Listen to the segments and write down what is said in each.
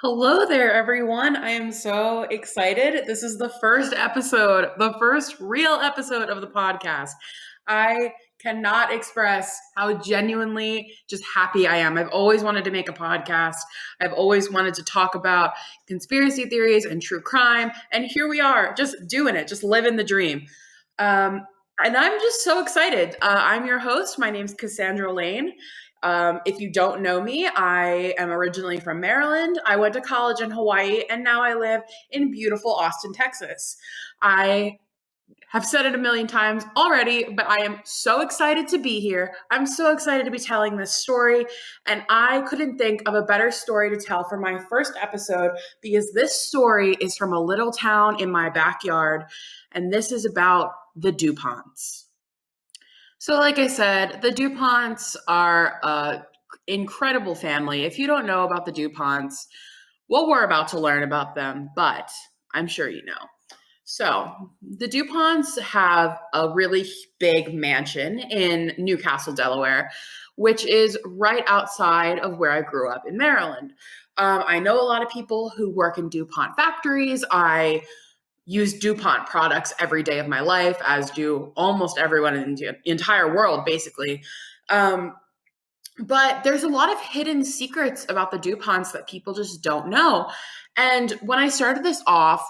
Hello there, everyone. I am so excited. This is the first episode, the first real episode of the podcast. I cannot express how genuinely just happy I am. I've always wanted to make a podcast. I've always wanted to talk about conspiracy theories and true crime. And here we are, just doing it, just living the dream. And I'm just so excited. I'm your host. My name's Cassandra Lane. If you don't know me, I am originally from Maryland. I went to college in Hawaii, and now I live in beautiful Austin, Texas. I have said it a million times already, but I am so excited to be here. I'm so excited to be telling this story, and I couldn't think of a better story to tell for my first episode because this story is from a little town in my backyard, and this is about the DuPonts. So, like I said, the DuPonts are an incredible family. If you don't know about the DuPonts, well, we're about to learn about them, but I'm sure you know. So, the DuPonts have a really big mansion in Newcastle, Delaware, which is right outside of where I grew up in Maryland. I know a lot of people who work in DuPont factories. I use DuPont products every day of my life, as do almost everyone in the entire world, basically. But there's a lot of hidden secrets about the DuPonts that people just don't know. And when I started this off,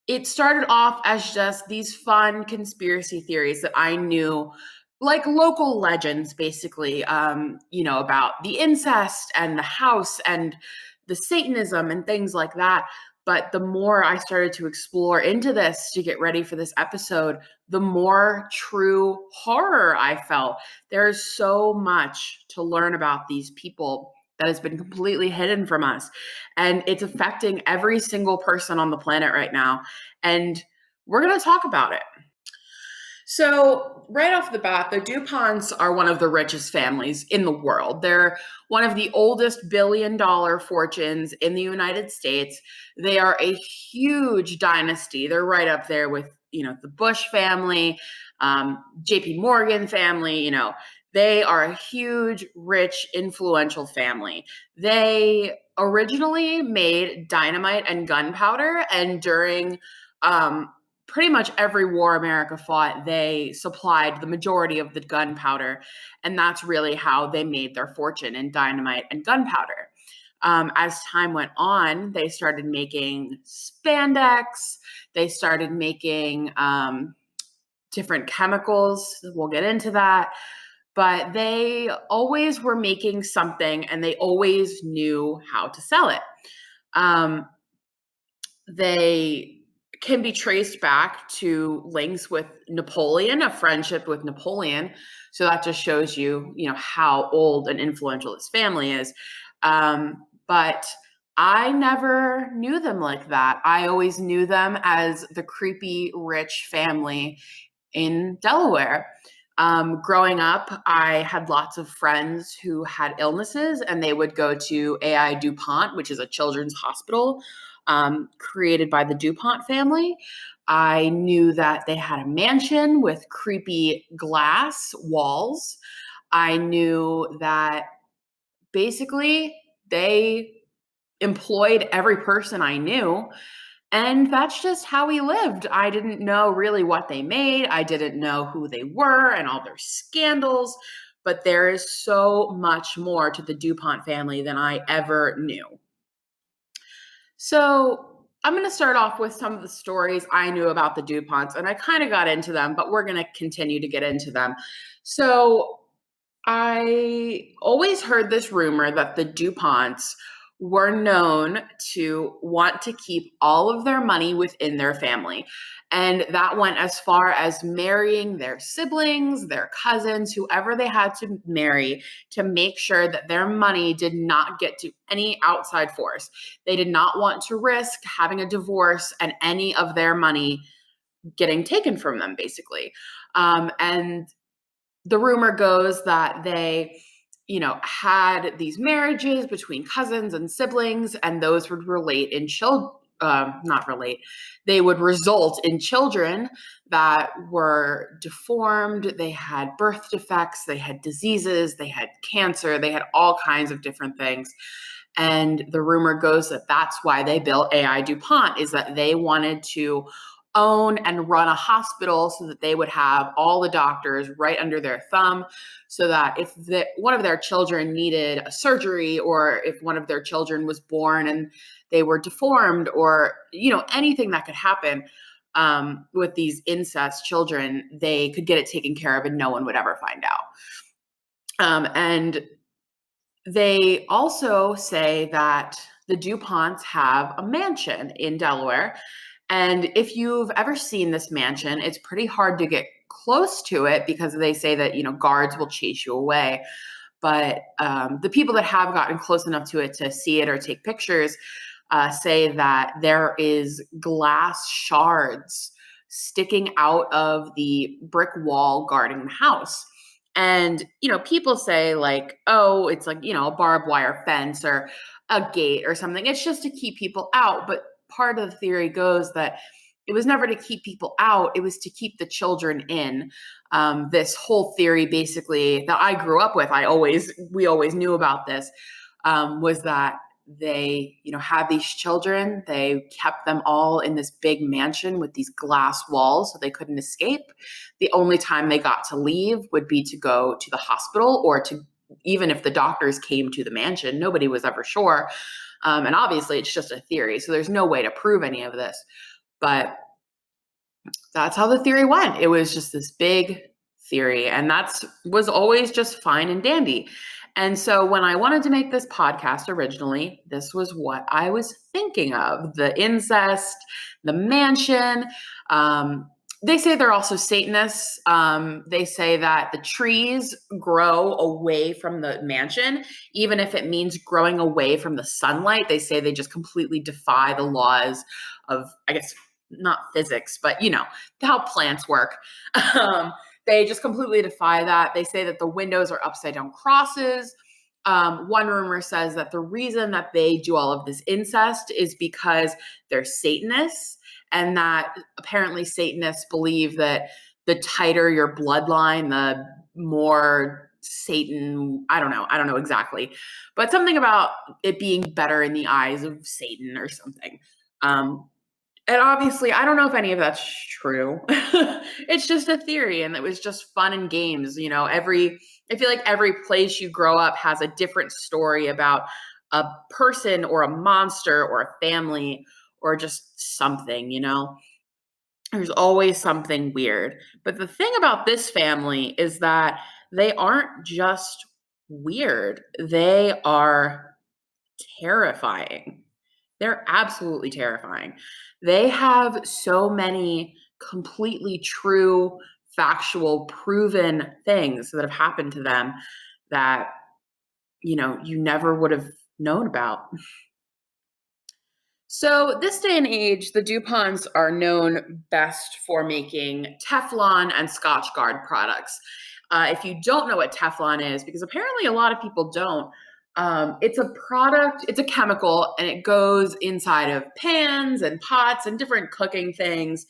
it started off as just these fun conspiracy theories that I knew, like local legends, basically, about the incest and the house and the Satanism and things like that. But the more I started to explore into this to get ready for this episode, the more true horror I felt. There's so much to learn about these people that has been completely hidden from us. And it's affecting every single person on the planet right now. And we're going to talk about it. So, right off the bat, the DuPonts are one of the richest families in the world. They're one of the oldest billion-dollar fortunes in the United States. They are a huge dynasty. They're right up there with, the Bush family, JP Morgan family, They are a huge, rich, influential family. They originally made dynamite and gunpowder, and during pretty much every war America fought, they supplied the majority of the gunpowder. And that's really how they made their fortune in dynamite and gunpowder. As time went on, they started making spandex. They started making different chemicals. We'll get into that. But they always were making something, and they always knew how to sell it. They can be traced back to links with Napoleon, a friendship with Napoleon. So that just shows you, how old and influential this family is. But I never knew them like that. I always knew them as the creepy, rich family in Delaware. Growing up, I had lots of friends who had illnesses, and they would go to AI DuPont, which is a children's hospital created by the DuPont family. I knew that they had a mansion with creepy glass walls. I knew that basically they employed every person I knew. And that's just how we lived. I didn't know really what they made. I didn't know who they were and all their scandals. But there is so much more to the DuPont family than I ever knew. So I'm going to start off with some of the stories I knew about the DuPonts, and I kind of got into them, but we're going to continue to get into them. So I always heard this rumor that the DuPonts were known to want to keep all of their money within their family. And that went as far as marrying their siblings, their cousins, whoever they had to marry, to make sure that their money did not get to any outside force. They did not want to risk having a divorce and any of their money getting taken from them, basically. And the rumor goes that they had these marriages between cousins and siblings, and those would relate in they would result in children that were deformed. They had birth defects, they had diseases, they had cancer, they had all kinds of different things. And the rumor goes that that's why they built AI DuPont, is that they wanted to own and run a hospital so that they would have all the doctors right under their thumb, so that if one of their children needed a surgery, or if one of their children was born and they were deformed, or anything that could happen with these incest children, they could get it taken care of and no one would ever find out. And they also say that the DuPonts have a mansion in Delaware. And if you've ever seen this mansion, it's pretty hard to get close to it because they say that, guards will chase you away. But the people that have gotten close enough to it to see it or take pictures say that there is glass shards sticking out of the brick wall guarding the house. And, people say like, oh, it's like, a barbed wire fence or a gate or something. It's just to keep people out. But part of the theory goes that it was never to keep people out. It was to keep the children in. This whole theory, basically, that I grew up with, we always knew about this, was that they, had these children. They kept them all in this big mansion with these glass walls so they couldn't escape. The only time they got to leave would be to go to the hospital, or to, even if the doctors came to the mansion, nobody was ever sure. And obviously it's just a theory, so there's no way to prove any of this. But that's how the theory went. It was just this big theory, and that was always just fine and dandy. And so when I wanted to make this podcast originally, this was what I was thinking of: the incest, the mansion. They say they're also Satanists. They say that the trees grow away from the mansion, even if it means growing away from the sunlight. They say they just completely defy the laws of, I guess, not physics, but how plants work. They just completely defy that. They say that the windows are upside down crosses. One rumor says that the reason that they do all of this incest is because they're Satanists, and that apparently Satanists believe that the tighter your bloodline, the more Satan, I don't know exactly, but something about it being better in the eyes of Satan or something. And obviously, I don't know if any of that's true. It's just a theory, and it was just fun and games. I feel like every place you grow up has a different story about a person or a monster or a family or just something, There's always something weird. But the thing about this family is that they aren't just weird, they are terrifying. They're absolutely terrifying. They have so many completely true, factual, proven things that have happened to them that, you never would have known about. So this day and age, the DuPonts are known best for making Teflon and Scotch Guard products. If you don't know what Teflon is, because apparently a lot of people don't, it's a product, it's a chemical, and it goes inside of pans and pots and different cooking things.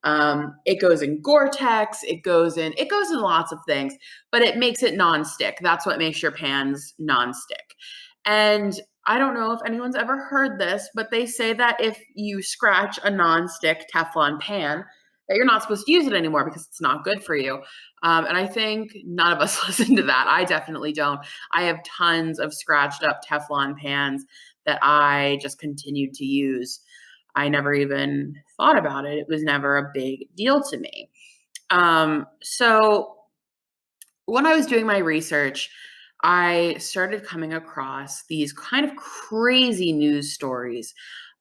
It goes in Gore-Tex, it goes in lots of things, but it makes it nonstick. That's what makes your pans nonstick. And I don't know if anyone's ever heard this, but they say that if you scratch a nonstick Teflon pan, that you're not supposed to use it anymore because it's not good for you. And I think none of us listen to that. I definitely don't. I have tons of scratched up Teflon pans that I just continued to use. I never even thought about it. It was never a big deal to me. So when I was doing my research, I started coming across these kind of crazy news stories.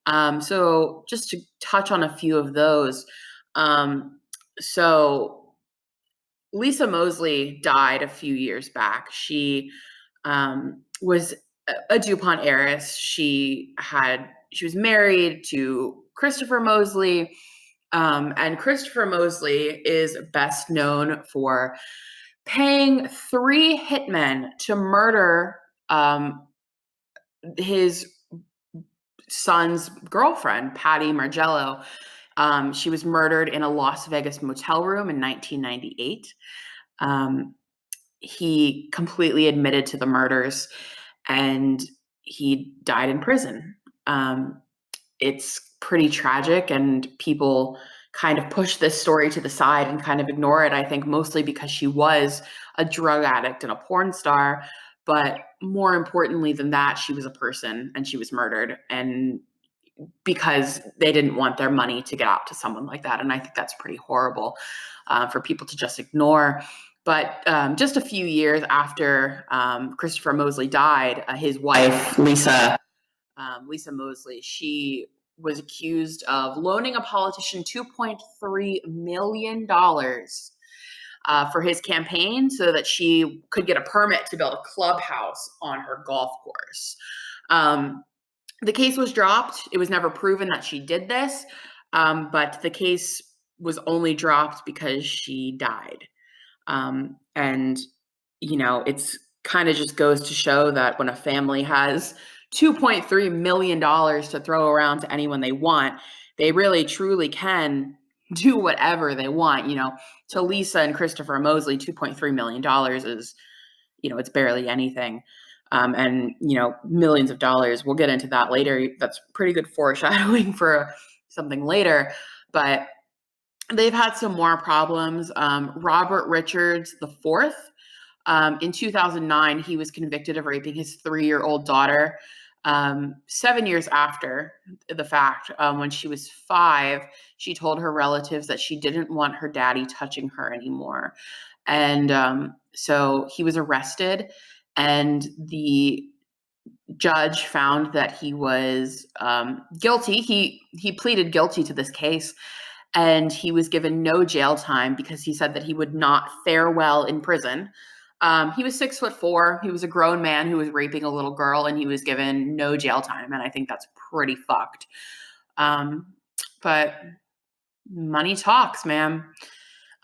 So just to touch on a few of those. So Lisa Mosley died a few years back. She was a DuPont heiress. She was married to Christopher Mosley. And Christopher Mosley is best known for paying 3 hitmen to murder his son's girlfriend, Patty Margello. She was murdered in a Las Vegas motel room in 1998. He completely admitted to the murders, and he died in prison. It's pretty tragic, and people kind of push this story to the side and kind of ignore it, I think mostly because she was a drug addict and a porn star. But more importantly than that, she was a person, and she was murdered, and because they didn't want their money to get out to someone like that. And I think that's pretty horrible for people to just ignore. But just a few years after Christopher Mosley died, his wife, Lisa Mosley, she was accused of loaning a politician $2.3 million for his campaign so that she could get a permit to build a clubhouse on her golf course. The case was dropped. It was never proven that she did this, but the case was only dropped because she died. And, it's kind of just goes to show that when a family has $2.3 million to throw around to anyone they want, they really truly can do whatever they want. To Lisa and Christopher Mosley, $2.3 million is, it's barely anything. And, millions of dollars. We'll get into that later. That's pretty good foreshadowing for something later. But they've had some more problems. Robert Richards IV, in 2009, he was convicted of raping his 3-year-old daughter. 7 years after the fact, when she was 5, she told her relatives that she didn't want her daddy touching her anymore. And so he was arrested, and the judge found that he was guilty. He pleaded guilty to this case, and he was given no jail time because he said that he would not fare well in prison. He was 6'4". He was a grown man who was raping a little girl, and he was given no jail time. And I think that's pretty fucked. But money talks, man.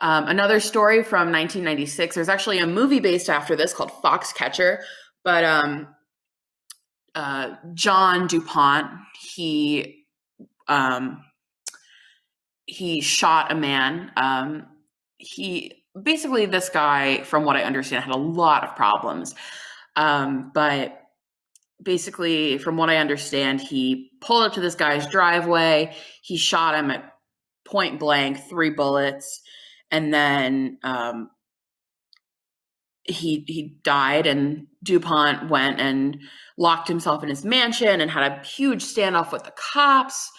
Another story from 1996. There's actually a movie based after this called Foxcatcher. But John DuPont, he shot a man. Basically, this guy, from what I understand, had a lot of problems. But basically, from what I understand, he pulled up to this guy's driveway. He shot him at point blank, 3 bullets. And then he died, and DuPont went and locked himself in his mansion and had a huge standoff with the cops.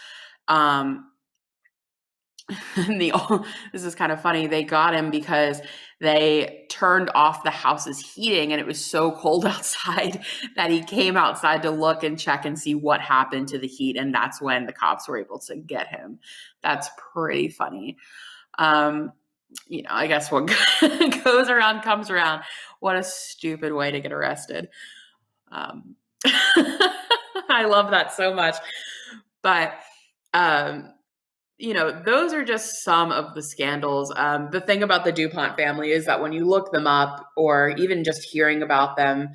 This is kind of funny. They got him because they turned off the house's heating, and it was so cold outside that he came outside to look and check and see what happened to the heat. And that's when the cops were able to get him. That's pretty funny. I guess what goes around comes around. What a stupid way to get arrested. I love that so much. But, those are just some of the scandals. The thing about the DuPont family is that when you look them up, or even just hearing about them,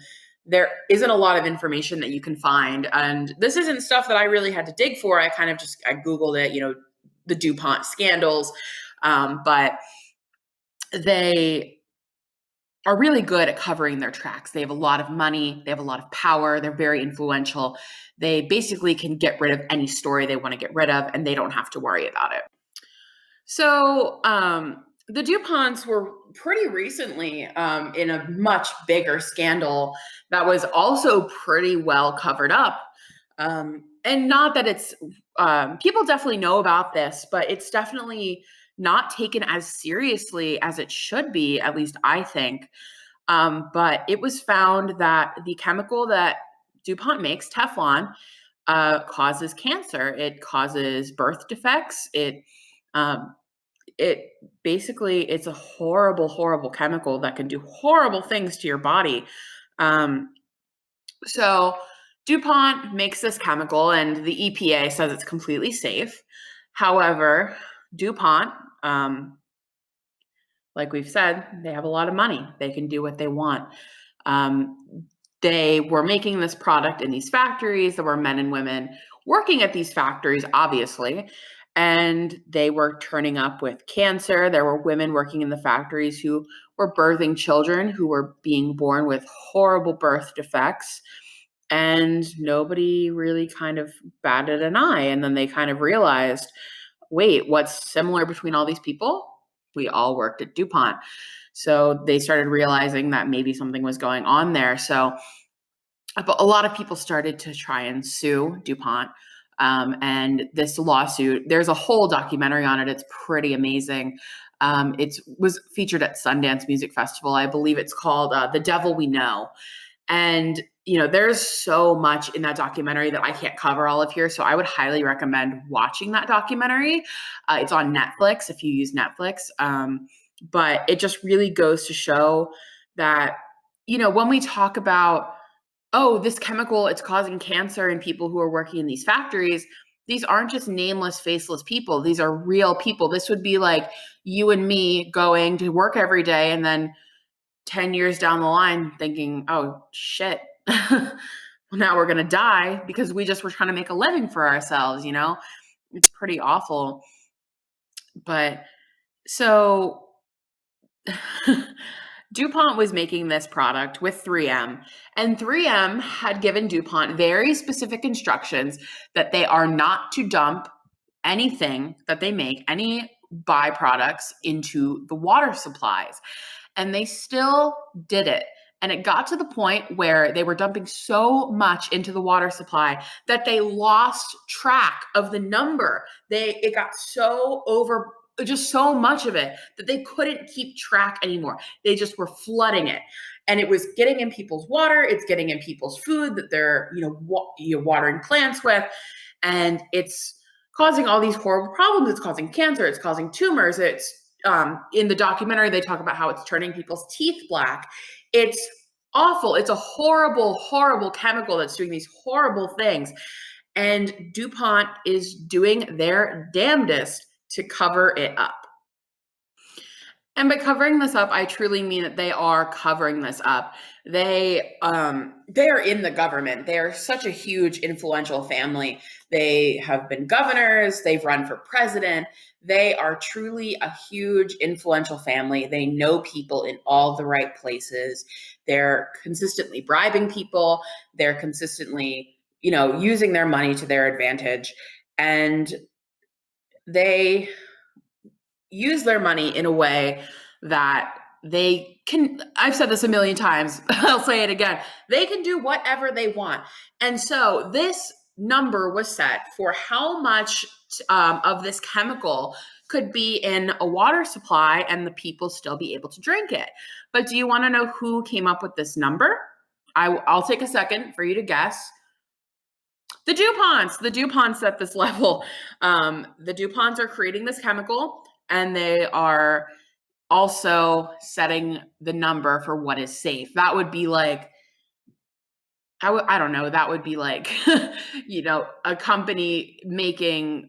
there isn't a lot of information that you can find. And this isn't stuff that I really had to dig for. I kind of I Googled it, the DuPont scandals. But they are really good at covering their tracks. They have a lot of money. They have a lot of power. They're very influential. They basically can get rid of any story they want to get rid of, and they don't have to worry about it. So the DuPonts were pretty recently in a much bigger scandal that was also pretty well covered up. And not that it's, people definitely know about this, but it's definitely not taken as seriously as it should be, at least I think. But it was found that the chemical that DuPont makes, Teflon, causes cancer. It causes birth defects. It basically, it's a horrible, horrible chemical that can do horrible things to your body. So DuPont makes this chemical, and the EPA says it's completely safe. However, DuPont, like we've said, they have a lot of money. They can do what they want. They were making this product in these factories. There were men and women working at these factories, obviously, and they were turning up with cancer. There were women working in the factories who were birthing children who were being born with horrible birth defects. And nobody really kind of batted an eye. And then they kind of realized, wait, what's similar between all these people? We all worked at DuPont. So they started realizing that maybe something was going on there. So a lot of people started to try and sue DuPont. And this lawsuit, there's a whole documentary on it. It's pretty amazing. It was featured at Sundance Music Festival. I believe it's called The Devil We Know. And, there's so much in that documentary that I can't cover all of here. So I would highly recommend watching that documentary. It's on Netflix if you use Netflix. But it just really goes to show that, when we talk about, oh, this chemical, it's causing cancer in people who are working in these factories, these aren't just nameless, faceless people. These are real people. This would be like you and me going to work every day and then 10 years down the line thinking, oh, shit, well, now we're going to die because we just were trying to make a living for ourselves, It's pretty awful. But so DuPont was making this product with 3M, and 3M had given DuPont very specific instructions that they are not to dump anything that they make, any byproducts, into the water supplies. And they still did it. And it got to the point where they were dumping so much into the water supply that they lost track of the number. It got so over, just so much of it that they couldn't keep track anymore. They just were flooding it. And it was getting in people's water. It's getting in people's food that they're, watering plants with. And it's causing all these horrible problems. It's causing cancer. It's causing tumors. It's in the documentary, they talk about how it's turning people's teeth black. It's awful. It's a horrible, horrible chemical that's doing these horrible things. And DuPont is doing their damnedest to cover it up. And by covering this up, I truly mean that they are covering this up. They are in the government. They are such a huge, influential family. They have been governors. They've run for president. They are truly a huge, influential family. They know people in all the right places. They're consistently bribing people. They're consistently, using their money to their advantage. And they use their money in a way that they can, I've said this a million times, I'll say it again, they can do whatever they want. And so this number was set for how much of this chemical could be in a water supply and the people still be able to drink it. But do you want to know who came up with this number? I'll take a second for you to guess. The DuPonts at this level. The DuPonts are creating this chemical, and they are also setting the number for what is safe. That would be like, I don't know, that would be like, a company making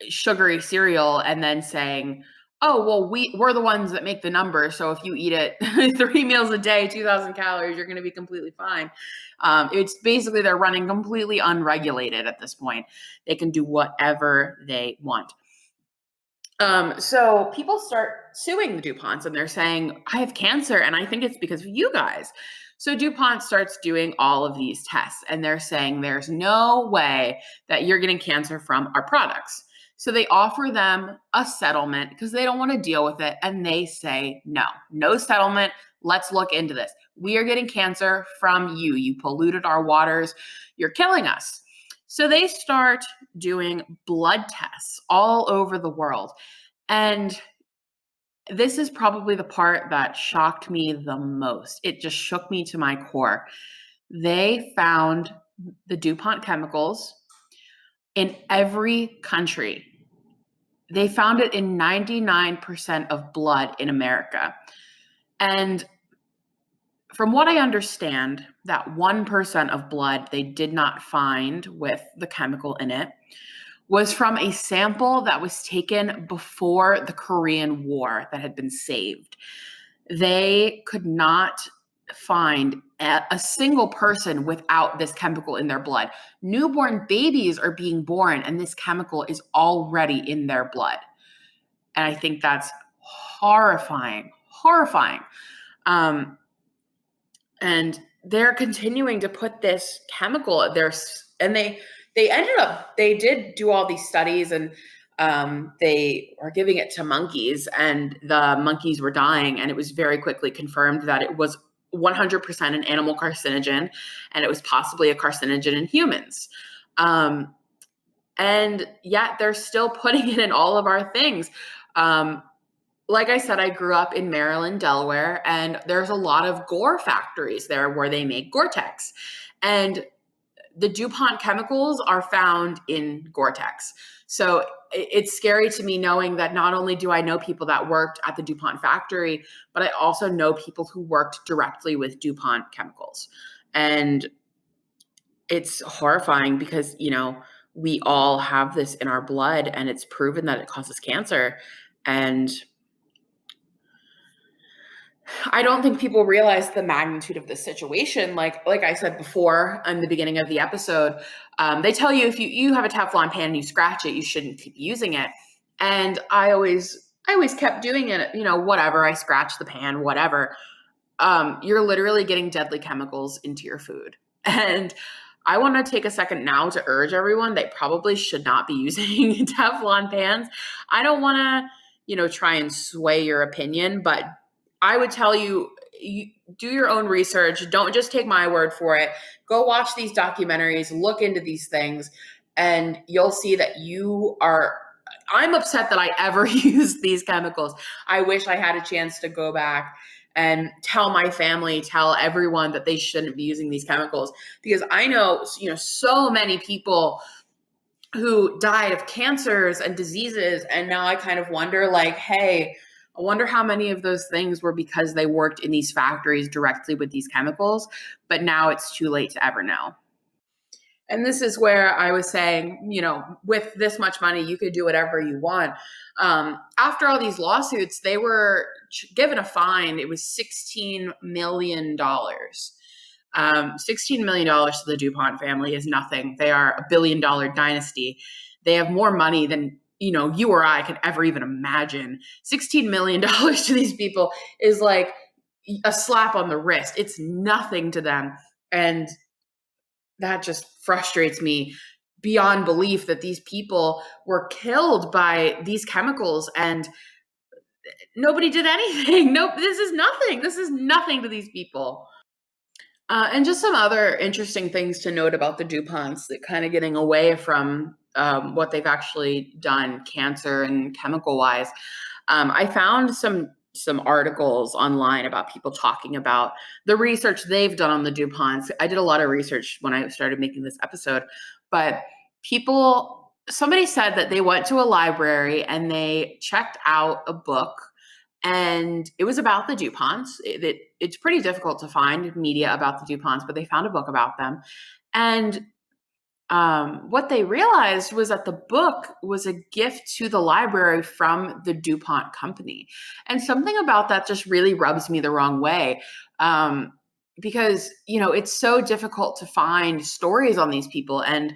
sugary cereal and then saying, oh, well, we're the ones that make the number. So if you eat it 3 meals a day, 2,000 calories, you're going to be completely fine. It's basically they're running completely unregulated at this point. They can do whatever they want. So people start suing the DuPonts and they're saying, I have cancer and I think it's because of you guys. So DuPont starts doing all of these tests and they're saying there's no way that you're getting cancer from our products. So they offer them a settlement because they don't want to deal with it. And they say, no settlement. Let's look into this. We are getting cancer from you. You polluted our waters. You're killing us. So they start doing blood tests all over the world. And this is probably the part that shocked me the most. It just shook me to my core. They found the DuPont chemicals in every country. They found it in 99% of blood in America. And from what I understand, that 1% of blood they did not find with the chemical in it was from a sample that was taken before the Korean War that had been saved. They could not find a single person without this chemical in their blood. Newborn babies are being born and this chemical is already in their blood. And I think that's horrifying. And they're continuing to put this chemical there, and they did do all these studies, and they are giving it to monkeys, and the monkeys were dying, and it was very quickly confirmed that it was 100% an animal carcinogen, and it was possibly a carcinogen in humans. And yet they're still putting it in all of our things. Like I said, I grew up in Maryland, Delaware, and there's a lot of Gore factories there where they make Gore-Tex. And the DuPont chemicals are found in Gore-Tex. So it's scary to me knowing that not only do I know people that worked at the DuPont factory, but I also know people who worked directly with DuPont chemicals. And it's horrifying because, we all have this in our blood, and it's proven that it causes cancer. And I don't think people realize the magnitude of the situation. Like I said before in the beginning of the episode, they tell you if you have a Teflon pan and you scratch it, you shouldn't keep using it. And I always kept doing it. Whatever, I scratch the pan, whatever. You're literally getting deadly chemicals into your food. And I want to take a second now to urge everyone they probably should not be using Teflon pans. I don't want to, try and sway your opinion, but I would tell you, do your own research. Don't just take my word for it. Go watch these documentaries, look into these things, and you'll see that I'm upset that I ever used these chemicals. I wish I had a chance to go back and tell my family, tell everyone that they shouldn't be using these chemicals, because I know, so many people who died of cancers and diseases. And now I kind of wonder, hey, I wonder how many of those things were because they worked in these factories directly with these chemicals, but now it's too late to ever know. And this is where I was saying, with this much money, you could do whatever you want. After all these lawsuits, they were given a fine. It was $16 million. $16 million to the DuPont family is nothing. They are a billion-dollar dynasty. They have more money than you or I could ever even imagine. $16 million to these people is like a slap on the wrist. It's nothing to them. And that just frustrates me beyond belief that these people were killed by these chemicals and nobody did anything. Nope, this is nothing. This is nothing to these people. And just some other interesting things to note about the DuPonts, that kind of getting away from what they've actually done cancer and chemical wise. I found some articles online about people talking about the research they've done on the DuPonts. I did a lot of research when I started making this episode, but somebody said that they went to a library and they checked out a book, and it was about the DuPonts. It's pretty difficult to find media about the DuPonts, but they found a book about them. And what they realized was that the book was a gift to the library from the DuPont company. And something about that just really rubs me the wrong way. Because, it's so difficult to find stories on these people. And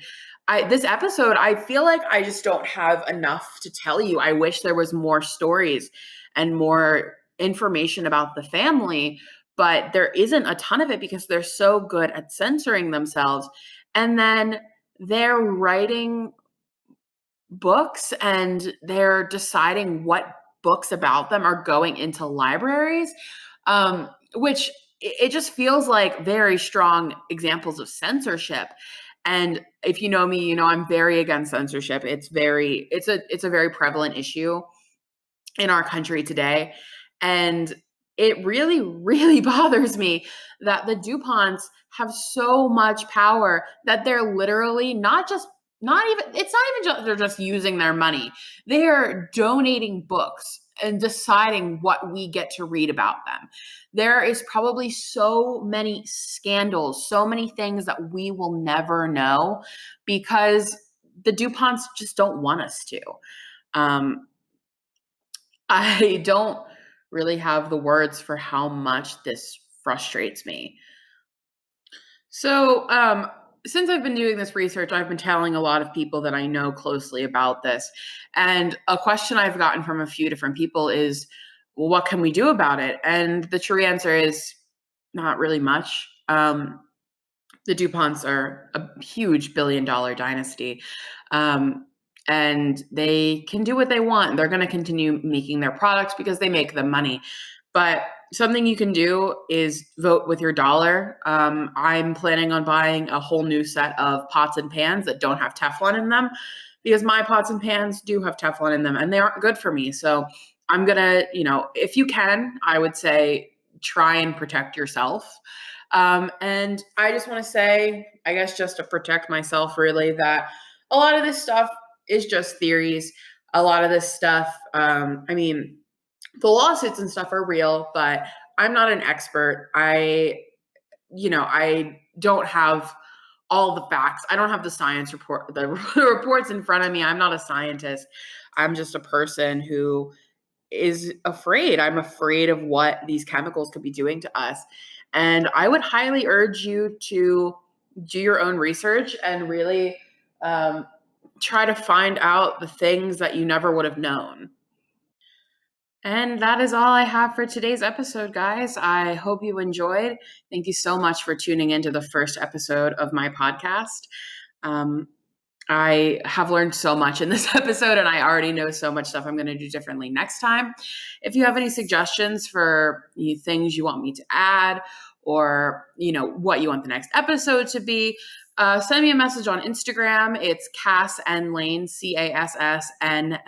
this episode, I feel like I just don't have enough to tell you. I wish there was more stories and more information about the family, but there isn't a ton of it because they're so good at censoring themselves. And then they're writing books and they're deciding what books about them are going into libraries, which it just feels like very strong examples of censorship. And if you know me, I'm very against censorship. It's a very prevalent issue in our country today. And it really, really bothers me that the DuPonts have so much power that they're literally they're just using their money. They are donating books and deciding what we get to read about them. There is probably so many scandals, so many things that we will never know because the DuPonts just don't want us to. I don't really have the words for how much this frustrates me. So, since I've been doing this research, I've been telling a lot of people that I know closely about this. And a question I've gotten from a few different people is, well, what can we do about it? And the true answer is not really much. The DuPonts are a huge billion-dollar dynasty. Um, and they can do what they want. They're going to continue making their products because they make the money. But something you can do is vote with your dollar. I'm planning on buying a whole new set of pots and pans that don't have Teflon in them because my pots and pans do have Teflon in them and they aren't good for me. So I'm going to, if you can, I would say try and protect yourself. And I just want to say, I guess, just to protect myself, really, that a lot of this stuff is just theories. A lot of this stuff, the lawsuits and stuff are real, but I'm not an expert. I don't have all the facts. I don't have the science report, the reports in front of me. I'm not a scientist. I'm just a person who is afraid. I'm afraid of what these chemicals could be doing to us. And I would highly urge you to do your own research and really try to find out the things that you never would have known. And that is all I have for today's episode, guys. I hope you enjoyed. Thank you so much for tuning into the first episode of my podcast. I have learned so much in this episode, and I already know so much stuff I'm going to do differently next time. If you have any suggestions for things you want me to add, or what you want the next episode to be, send me a message on Instagram. It's Cass N Lane, CASSNLANE,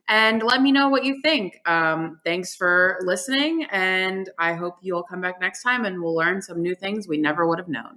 and let me know what you think. Thanks for listening, and I hope you'll come back next time and we'll learn some new things we never would have known.